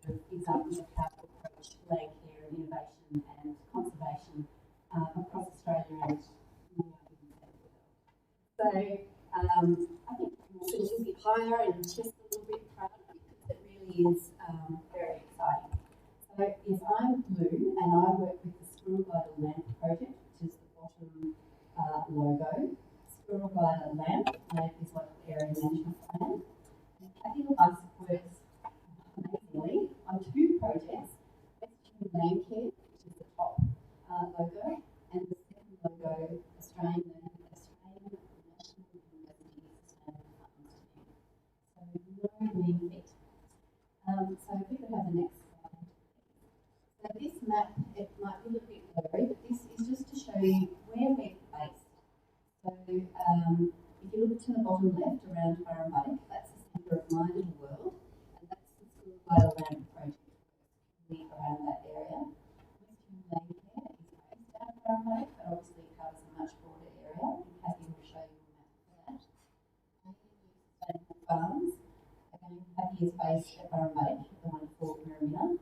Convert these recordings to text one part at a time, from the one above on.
of examples of how to approach land care and innovation and conservation across Australia and so I think we'll sit a little bit higher and chest a little bit prouder because it really is very exciting. So yes, I'm Lou and I work with the Squirrel Glider Lamp project, which is the bottom logo. Squirrel Glider Lamp is like the area management plan. And Kathy Labus works amazingly on two projects, Western Land Care, which is the top logo, and the second logo, Australian National University Sustainable Funds Team. So no mean feat. So if we could have the next slide. So this map, it might be a little bit blurry, but this is just to show you where we're based. So if you look to the bottom left around Burrumbuttock, that's the centre of my little world, and that's the Squirrel Glider Lamp project around that area. Western Land Care is based out of Burrumbuttock, but obviously it covers a much broader area, and Kathy will show you a map for that. Sustainable Farms, again, Kathy is based at Burrumbuttock, the wonderful Marina,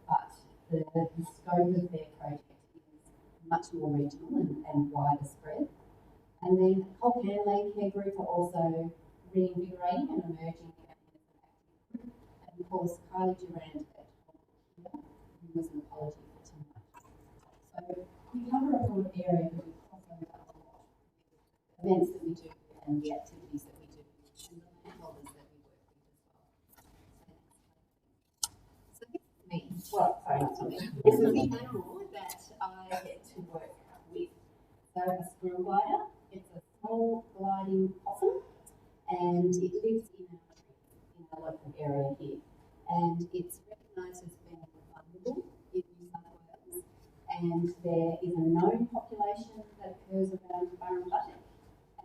but the scope of their project is much more regional and wider spread. And then Colcan Land Care Group are also reinvigorating and emerging as an active group. And of course, Kylie Durant at here, who was an apology for tonight. So we cover a broad area, but we cross over a lot. The events that we do and the activities that we do, and the landholders that we work with as well. So this is me. Well, sorry, not me. This is the animal that I get to work with. So a squirrel glider. It's a small gliding possum, and it lives in our local area here. And it's recognised as being vulnerable in New South Wales, and there is a known population that occurs around Burrumbuttock,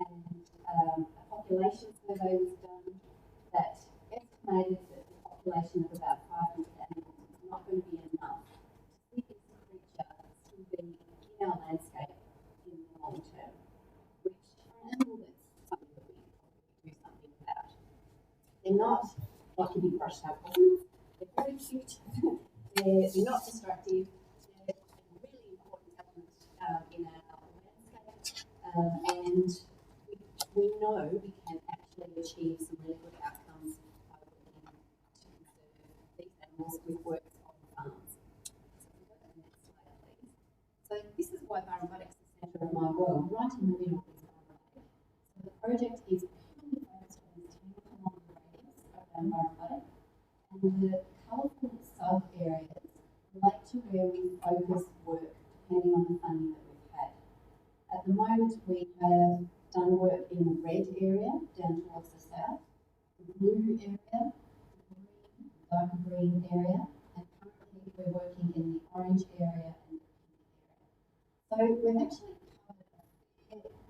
and a population survey was done that estimated that the population of about 500 animals is not going to be enough to see this creature still be in our landscape in the long term. Which for an animal, that's something that we do something about. They're not like your big brushed out possums. They're very cute. they're not destructive. They're a really important element in our landscape. And we know we can actually achieve some really good outcomes by working to conserve these animals with works on farms. So if we go to the next slide, please. So this is why Burrumbuttock's the centre of my world, right in the middle is Burrumbuttock. So the project is purely focused on this 10-kilometre radius around Burrumbuttock, and the colourful sub-areas relate to where we focus work depending on the funding that we've had. At the moment, we have done work in the red area down towards the south, the blue area, the green, darker green area, and currently we're working in the orange area and the pink area. So we've actually covered a fair part.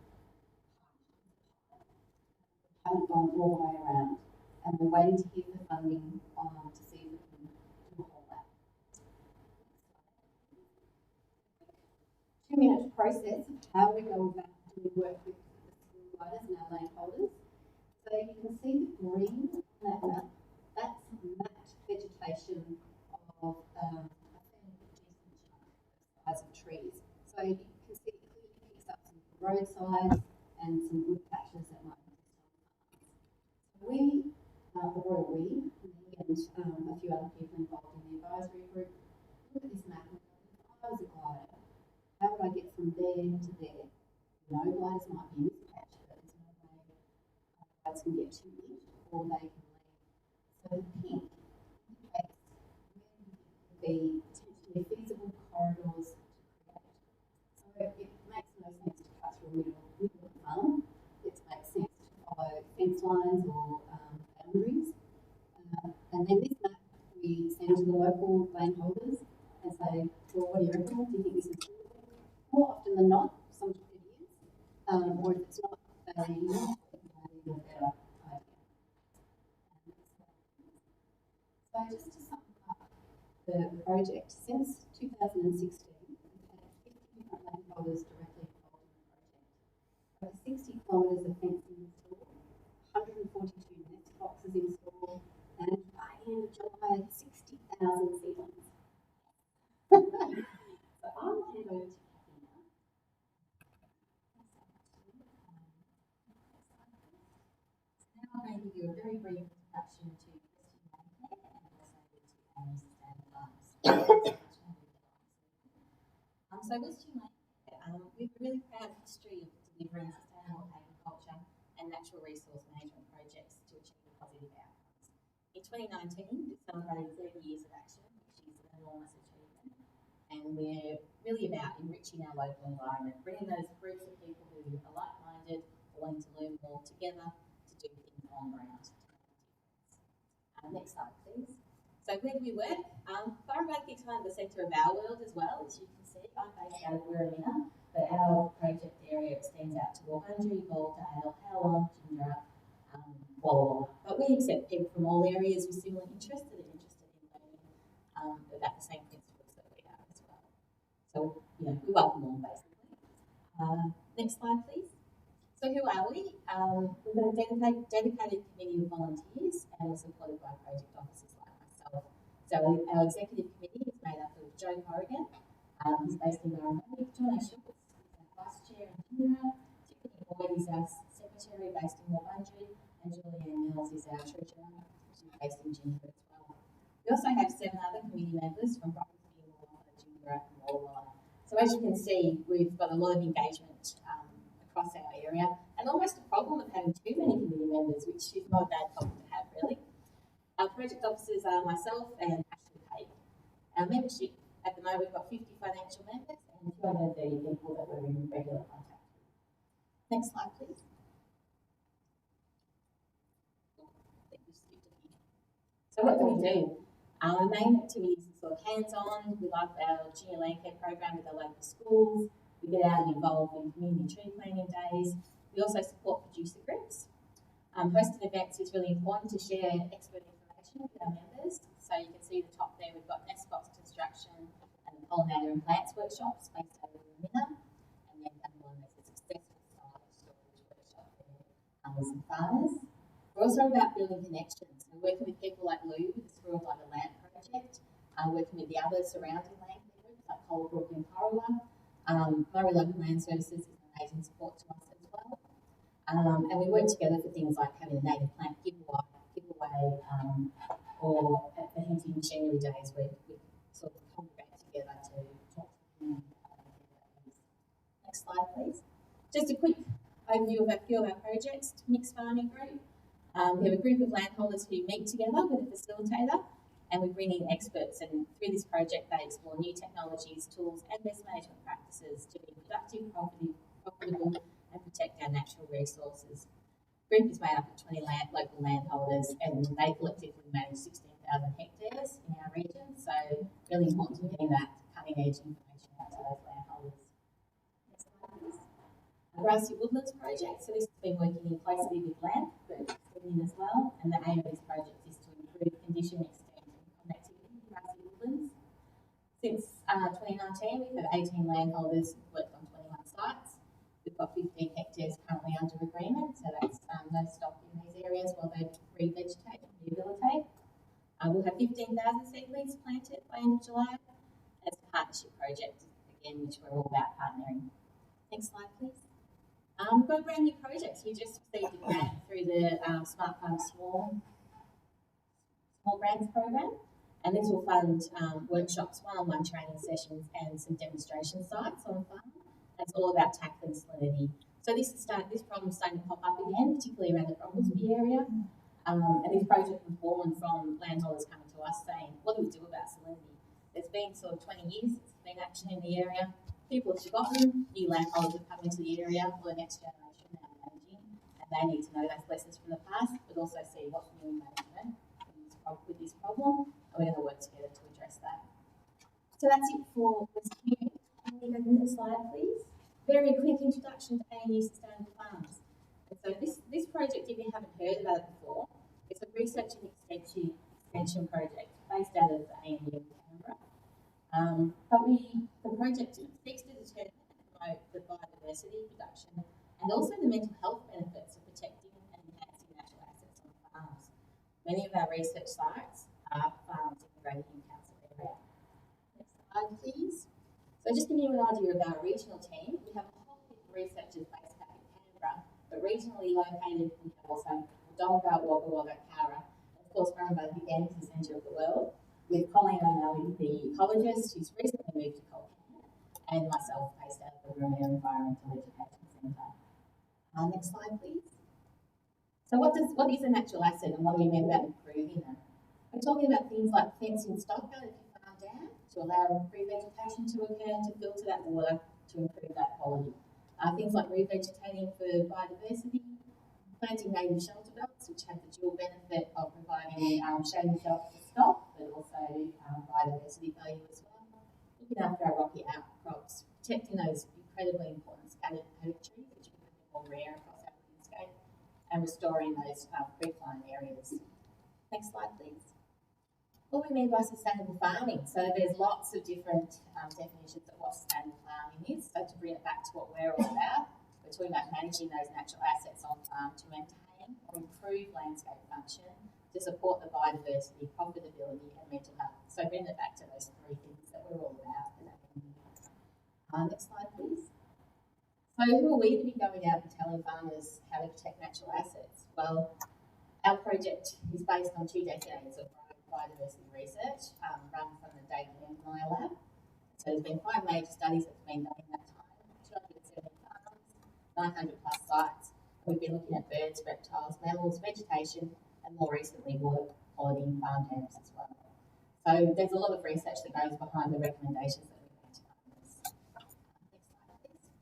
We haven't gone all the way around, and we're waiting to hear the funding to see if we can do a whole lot. 2-minute process of how we go about doing work with the squirrel gliders and our landholders. So you can see the green on that map. That's mapped vegetation of a fairly decent chunk of size of trees. So you can see it clearly picks up some roadsides and some wood patches that might exist on farms. So we, me and a few other people involved in the advisory group, look at this map and go, if I was a glider, how would I get from there to there? No gliders might be in this patch, but there's no way gliders can get to it or they can leave. So the pink indicates where would be potentially feasible corridors to create. So it makes no sense to cut through a middle of the farm. It makes sense to follow fence lines or boundaries. And then this map we send to the local landholders and say, well, what do you reckon? Do you think this is good? More often than not, sometimes it is, or if it's not, they have a better idea. So just to sum up the project, since 2016, we've had 50 different landholders directly involved in the project. Over 60 kilometres of fencing installed, 142 nest boxes installed, and by the end of July, 60 to give you a very brief introduction to Western Landcare and also to our sustainable farms. So Western Landcare, we have a really proud history of delivering sustainable agriculture and natural resource management projects to achieve positive outcomes. In 2019, we celebrated 30 years of action, which is an enormous achievement, and we're really about enriching our local environment, bringing those groups of people who are like-minded, wanting to learn more together to do things on ground to make a difference. Next slide, please. So where do we work? Biobank is kind of the centre of our world as well. As you can see, I'm based out of Wirramina, but our project area extends out to Wurundjeri, Goldale, Howler, Gindra, Walla Walla. But we accept people from all areas with similar interests that are interested in learning about the same principles that we are as well. So, we welcome all basically. Next slide, please. So who are we? We've got a dedicated committee of volunteers and we're supported by project officers like myself. So our executive committee is made up of Joe Corrigan, he's based in Murrumbidgee, John Ashworth, he's our vice chair in Gindra, Tiffany Boyd is our secretary based in Wurundjeri, and Julianne Mills is our treasurer, she's based in Gindra as well. We also have 7 other committee members from Brocklesby, Gindra and Walla Walla. So as you can see, we've got a lot of engagement across our area, and almost a problem of having too many committee members, which is not a bad problem to have, really. Our project officers are myself and Ashley Pate. Our membership, at the moment, we've got 50 financial members and 230 people that we're in regular contact with. Next slide, please. So what do we do? Our main activities are sort of hands-on. We like our junior landcare program with our local schools. We get out and involved in community tree planting days. We also support producer groups. Hosting events is really important to share expert information with our members. So you can see the top there, we've got nest box construction and the pollinator and plants workshops based over in Minna. And then down below there's a successful site storage workshop there with some farmers. We're also about building connections. We're working with people like Lou with the Squirrel by the Land project, working with the other surrounding land groups like Colebrook and Corowa. Murray Local Land Services is an amazing support to us as well. And we work together for things like having a native plant giveaway or at the Hunting Machinery Days where we sort of congregate together to talk to them about these. Next slide, please. Just a quick overview of a few of our projects. Mixed farming group. We have a group of landholders who meet together with a facilitator, and we bring in experts, and through this project they explore new technologies, tools and best management practices to be productive, profitable and protect our natural resources. The group is made up of 20 local landholders and they collectively manage 16,000 hectares in our region, so really important to getting that cutting edge information out to those landholders. Next slide, please. A grassy woodlands project, so this has been working closely with LAMP, but in as well, and the aim of this project is to improve condition, extent and connectivity in grassy woodlands. Since 2019, we've had 18 landholders who've worked on 21 sites. We've got 15 hectares currently under agreement, so that's no stop in these areas while they revegetate and rehabilitate. We'll have 15,000 seedlings planted by end of July. It's a partnership project, again, which we're all about partnering. Next slide, please. We've got a brand new project. We just received a grant through the Smart Farm Small Grants program, and this will fund workshops, one-on-one training sessions and some demonstration sites on the farm. That's all about tackling salinity. So this problem is starting to pop up again, particularly around the Brocklesby area. And this project was born from landholders coming to us saying, what do we do about salinity? There's been sort of 20 years since there's been action in the area. People have forgotten, new landholders have come into the area, or the next generation now managing, and they need to know those lessons from the past, but also see what's new in management with this problem, and we're going to work together to address that. So that's it for this community. Can we go to the next slide, please? Very quick introduction to ANU Sustainable Farms. And so this project, if you haven't heard about it before, it's a research and extension project based out of the ANU in Canberra. But the project seeks to determine and promote the biodiversity production and also the mental health benefits of protecting and enhancing natural assets on farms. Many of our research sites are farms in the Greater Newcastle area. Next slide, please. So just to give you an idea of our regional team, we have a whole heap of researchers based out in Canberra, but regionally located, we have also Donga, Wagga Wagga, Kara, and of course Burrumba, the epicenter of the world, with Colleen O'Malley, the ecologist who's recently moved to Colcan, and myself based out of the Woomera Environmental Education Centre. Next slide, please. So what is a natural asset and what do we mean about improving them? We're talking about things like fencing stocker if you farm down to allow revegetation to occur and to filter that water to improve that quality. Things like revegetating for biodiversity, planting native shelter belts, which have the dual benefit of providing shading shelter for stock, but also biodiversity value as well. Looking after our rocky outcrops, protecting those incredibly important scattered paddock trees, which are becoming more rare across our landscape, and restoring those creekline areas. Next slide, please. What do we mean by sustainable farming? So there's lots of different definitions of what sustainable farming is. So to bring it back to what we're all about, we're talking about managing those natural assets on farm to maintain or improve landscape function, to support the biodiversity, profitability and mental health. So bringing it back to those three things that we're all about. Next slide, please. So who are we to be going out and telling farmers how to protect natural assets? Well, our project is based on 2 decades of biodiversity research run from the Dayton and Maya lab. So there's been 5 major studies that have been done in that time, 270 farms, 900 plus sites. We've been looking at birds, reptiles, mammals, vegetation, and more recently water quality in farm dams as well. So there's a lot of research that goes behind the recommendations that we make to farmers. Next slide, please.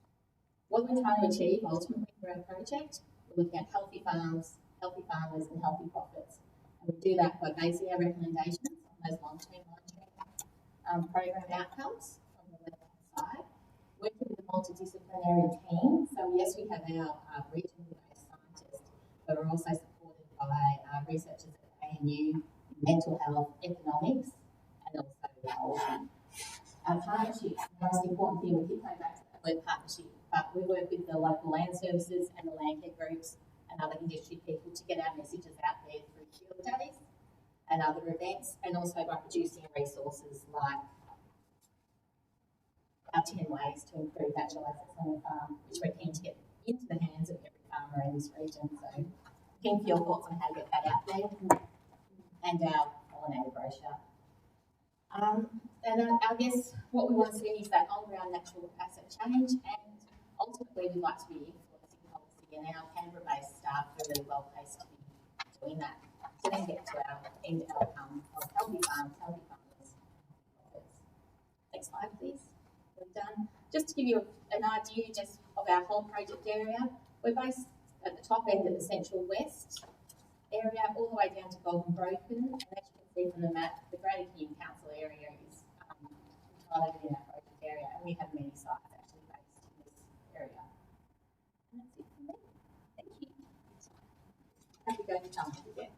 What we're trying to achieve ultimately for our project, we're looking at healthy farms, healthy farmers, and healthy profits. And we do that by basing our recommendations on those long-term monitoring program outcomes from the left-hand side, working with a multidisciplinary team. So yes, we have our regionally based scientists, but we're also supported by researchers at ANU, mental health, economics, and also ecology. Our partnerships, the most important thing, we keep coming back to that word partnership, but we work with the local land services and the land care groups and other industry people to get our messages out there through field days and other events, and also by producing resources like our 10 ways to improve natural assets on your farm, which we're keen to get into the hands of every farmer in this region. So keen for your thoughts on how to get that out there, and our pollinator brochure. And I guess what we want to see is that on-ground natural asset change, and ultimately we'd like to be influencing policy, and our Canberra-based staff are really well placed to be doing that, to then get to our end outcome of healthy farms, healthy farmers, profits. Next slide, please. We're done. Just to give you an idea just of our whole project area, we're based at the top end of the Central West area, all the way down to Golden Broken, and as you can see from the map, the Greater Keene Council area is entirely within our project area, and we have many sites actually based in this area. And that's it from me. Thank you. Happy to go to Tom again.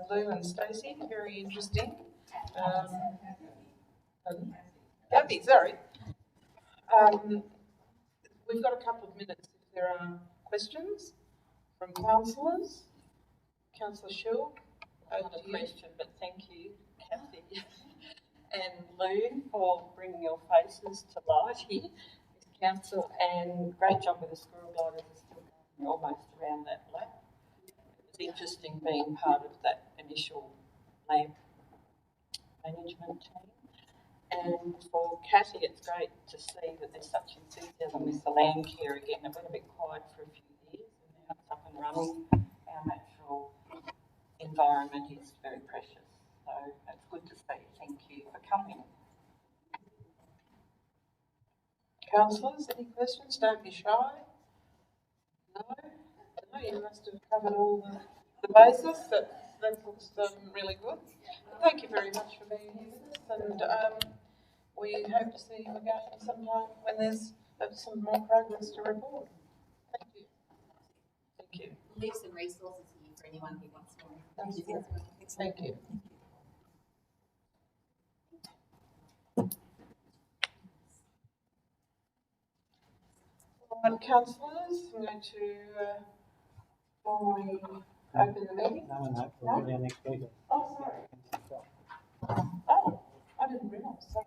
Lou and Stacey, very interesting. Gabby, sorry. We've got a couple of minutes if there are questions from councillors. Councillor Schill, Not a question, but thank you, Kathy and Lou, for bringing your faces to light here with council, and great job with the squirrel gliders still going almost around that lap. It was interesting being part of that initial lab management team. And for Kathy, it's great to see that there's such enthusiasm with the land care again. It went a bit quiet for a few years and now it's up and running. Our natural environment is very precious. So it's good to see. Thank you for coming. councillors, any questions? Don't be shy. No? No, you must have covered all the bases. That looks really good. Thank you very much for being here with us, and we hope to see you again sometime when there's some more progress to report. Thank you. Thank you. Leave some resources here for anyone who wants more. Thank you. Thank you. All right, councillors, I'm going to formally open the meeting. No, we'll be there next week. Oh, sorry. Oh, I didn't realise. Sorry.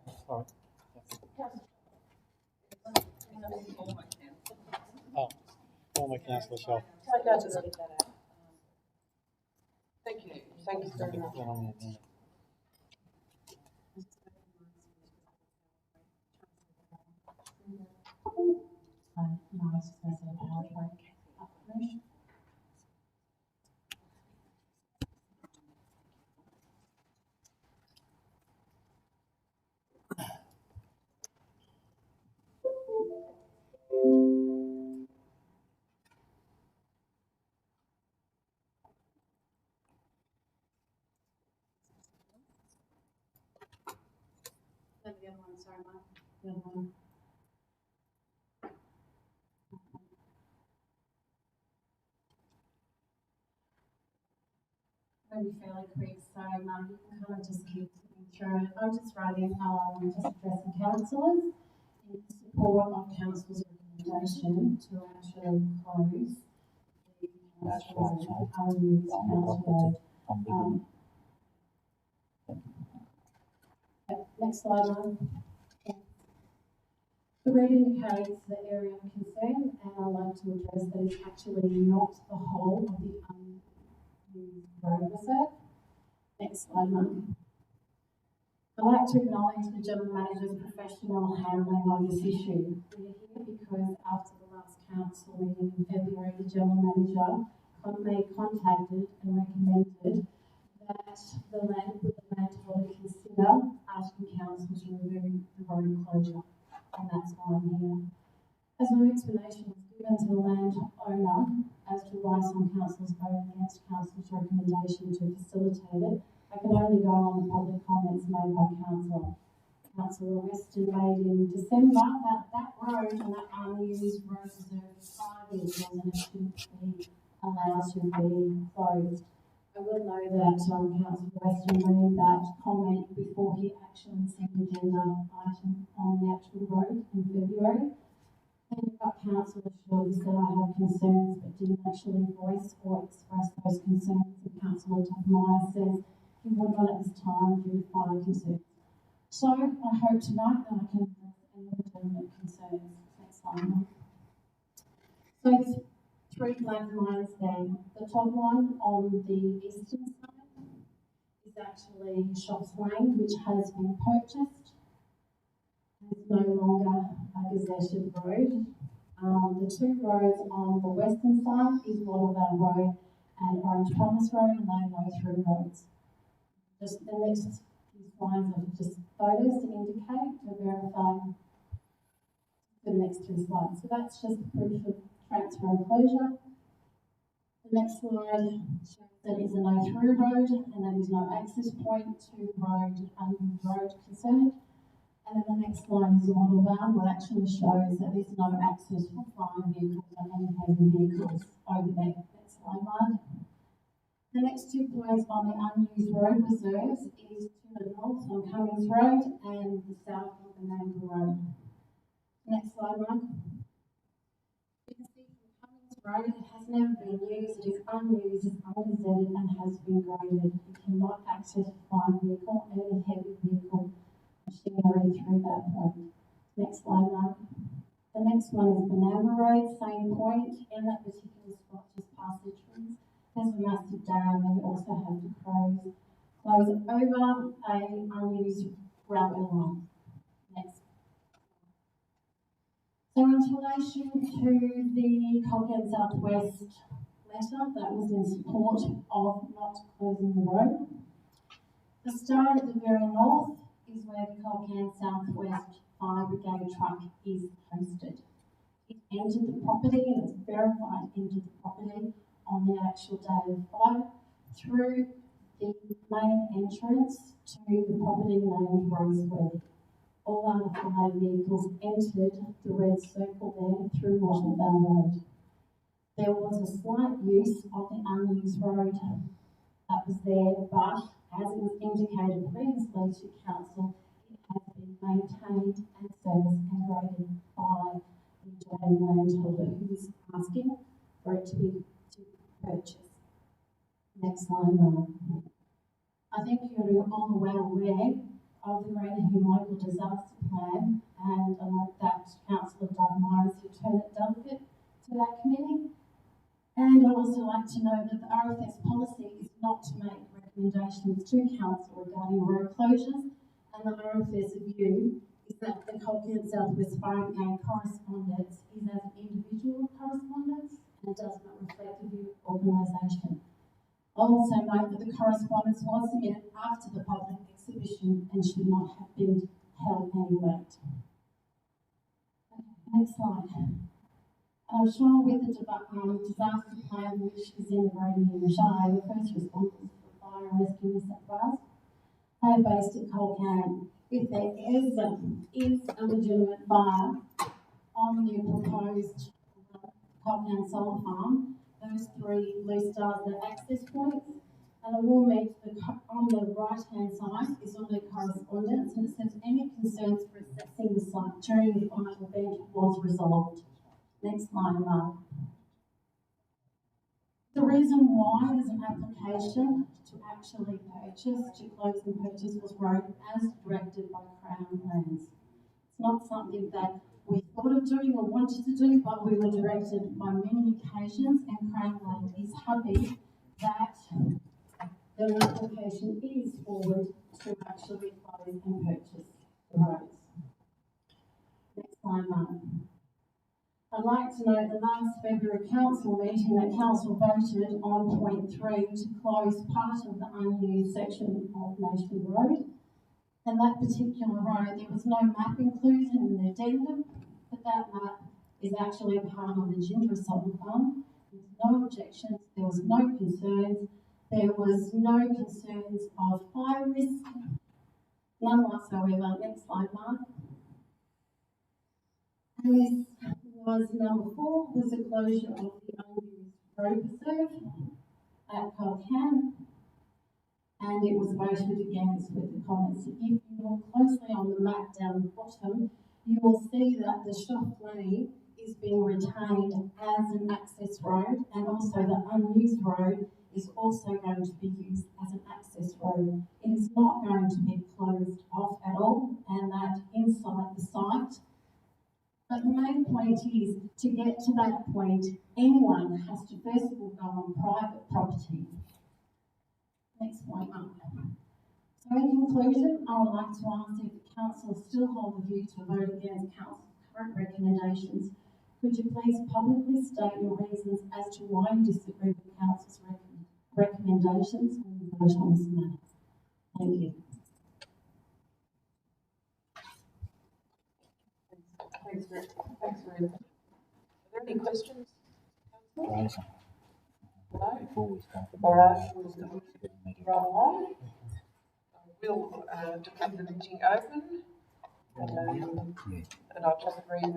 Oh, Former Councillor Shaw. Can I go to the? Thank you. Thank you very much. The other one, sorry, Mark. The other one. Going to be fairly quick, so you can kind of just keep skipping through it. I'm just writing, just addressing councillors in support of council's recommendation to actually close the unused council road. Next slide, Mark. The red indicates the area of concern, and I'd like to address that it's actually not the whole of the unused road reserve. Next slide, Mark. I'd like to acknowledge the General Manager's professional handling of this issue. We're here because after the last council meeting in February, the General Manager contacted and recommended that the landholder consider asking council to remove the road closure, and that's why I'm here. As no explanation was given to the landowner as to why some councils voted against council's recommendation to facilitate it, I can only go on the public comments made by council. Councillor Weston made in December that road and that unused road reserve is 5 years and it shouldn't be allowed to be closed. I will know that Councillor Weston made that comment before he actually sent the agenda item on the actual road in February. And you've got Councillor Shaw who said I have concerns but didn't actually voice or express those concerns. And Councillor Meyer says he would not at this time due to fire concerns. So I hope tonight that I can address any legitimate concerns. Next slide. So there's 3 black lines there. The top one on the eastern side is actually Shops Lane, which has been purchased. It's no longer a gazetted road. The 2 roads on the western side is Watervale Road and Orange Thomas Road, and they are through roads. Just the next few slides are just photos to indicate, to verify the next 2 slides. So that's just proof of transfer and closure. The next slide shows that it's a no-through road and there is no access point to road concerned. And then the next slide is a model van, which actually shows that there's no access for flying vehicles or any heavy vehicles over there. Next slide. The next 2 points on the unused road reserves is to the north on Cummings Road and the south on the Nampa Road. Next slide, Mark. You can see from Cummings Road, it has never been used, it is unused, it's ungazetted and has been graded. You cannot access a flying vehicle or any heavy vehicle machinery through that point. Next slide, Mark. The next one is Banana Road, same point. In that particular spot, just past the trees, there's a massive dam and you also have to close over a unused railway line. Next. So in relation to the Colgan Southwest letter that was in support of not closing the road, the star at the very north is where the Colgan Southwest Fire Brigade truck is posted. It entered the property and it's verified entered the property on the actual day of the fire through the main entrance to the property named Roseworthy. All other fire vehicles entered the red circle there through Watervale Road. There was a slight use of the unused road that was there, but as it was indicated previously to council, it has been maintained and serviced and graded by the adjoining landholder who is asking for it to be purchased. Next slide, Mark. I think you're all well aware of the Greenhill Local Disaster Plan, and I know that Councillor Doug Myers, Lieutenant Delegate to that committee, And I'd also like to know that the RFS policy is not to make recommendations to council regarding road closures, and the RFS view is that the Colquhoun South West Forum Gang correspondence is as an individual correspondence and does not reflect the view of organisation. I'll also note that the correspondence was submitted after the public exhibition and should not have been held any weight. Okay, next slide. I'm sure with the disaster plan which is in the Brady and Shire, the first responders for fire and rescue New South Wales are based at Colquhoun. If there is a legitimate fire on the proposed Colquhoun solar farm, those three blue stars are access points, and I will meet on the right-hand side is all the correspondence, and it says any concerns for assessing the site during the fire event was resolved. Next slide, Mark. The reason why there's an application to actually close and purchase was wrote as directed by Crown Lands. It's not something that we thought of doing or wanted to do, but we were directed by many occasions, and Crown Land is happy that the application is forward to actually close and purchase the roads. Next slide, Mark. I'd like to note the last February council meeting that council voted on point 3 to close part of the unused section of Nation Road. And that particular road, there was no map included in the addendum, but that map is actually a part of the Ginger Solar Farm. There was no objections, there was no concerns, there was no concerns of fire risk, none whatsoever. Next slide, Mark. And this was number 4, was the closure of the unused road reserve at Colquhoun, and it was voted against with the comments. If you look closely on the map down the bottom, you will see that the Shop Lane is being retained as an access road, and also the unused road is also going to be used as an access road. It is not going to be closed off at all, and that inside the site. But the main point is, to get to that point, anyone has to first of all go on private property. Next point up. So in conclusion, I would like to ask if the council still hold the view to vote against council's current recommendations. Could you please publicly state your reasons as to why you disagree with the council's recommendations when you vote on this matter? Thank you. Thanks very much. Are there any questions? No? Before we start, All right, we'll run along. We'll declare the meeting open, and I'll just read